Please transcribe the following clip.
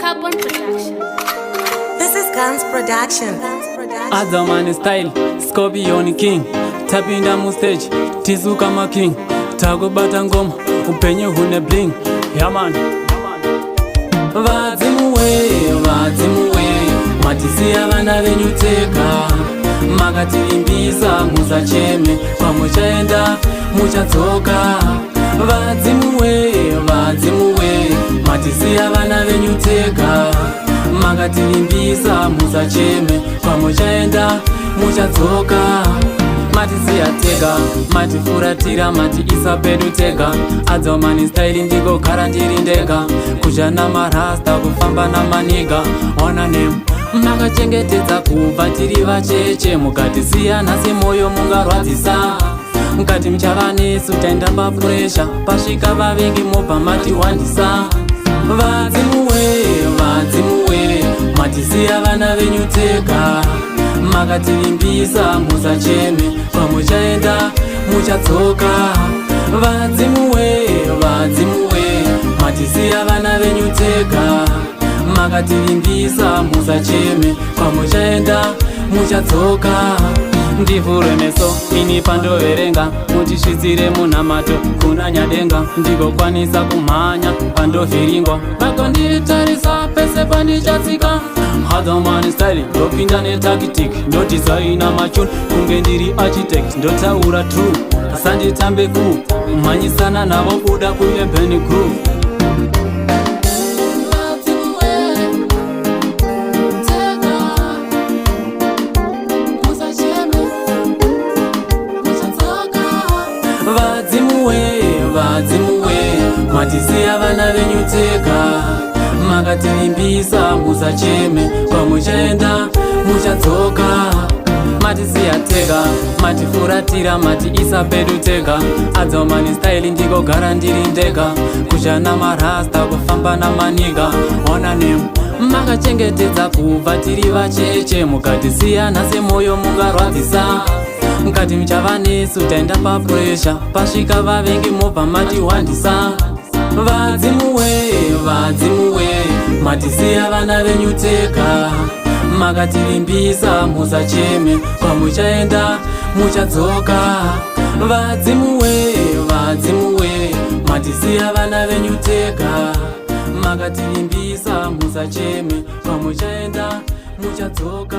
Carbon Production. This is Guns Production. Adamani style, Scorpion King. Tapinda mu stage, tizu kama king. Takubata ngoma, upenye hune bling. Yeah man. Vadzimuwe, matisi avana venyuteka. Makatilimbisa musacheme, pamuchaenda muchatsoka. Vadzimuwe, matisi avana venyuteka. Makatilimbisa musacheme, pamuchaenda muchatsoka. Matisi yateka, matifuratira, mati isapedu tega. Adzomani style ndiko kara ndiri ndega. Kujana marasta kufamba na maniga. Ona name makachengetedza kubva tiri vacheche. Mukatisiya semoyo mungarwadzisa. Mukati mchava nesu taenda papuresha. Pasvika vavengi mobva matiwandisa. Vadzimuwe, matisiya vana venyuteka. Makatilimbisa musacheme, pamuchaenda muchatsoka. Vadzimuwe, matisiya vana venyuteka. Makatilimbisa musacheme, pamuchaenda muchatsoka. Ndivhure meso ini pandoverenga, mutisvitsire munamato kuna nyadenga. Ndigokwanisa kumhanya pandovhiringwa, vakonditarisa pese pandichatsika. Adamani style, ndopinda netactic, ndodesigna machuni kunge ndiri architect. Ndotaura true, asanditambe cool, kumhanyisana navo kuda kuembeni groove. Vadzimuwe, matisiya vana venyuteka. Makatilimbisa musacheme, pamuchaenda muchatsoka. Matisiya tega, matifuratira, mati isapedu tega. Adzomani style ndiko gara ndiri ndega. Kujana marasta kufamba na maniga. Ona name makachengetedza kubva tiri vacheche. Mukatisiya semoyo mungarwadzisa. Mukati mchava nesu taenda papuresha. Pasvika vavengi mobva matiwandisa. Vadzimuwe, matisiya vana venyuteka. Makatilimbisa musacheme, pamuchaenda muchatsoka. Vadzimuwe, matisiya vana venyuteka. Makatilimbisa musacheme, pamuchaenda muchatsoka.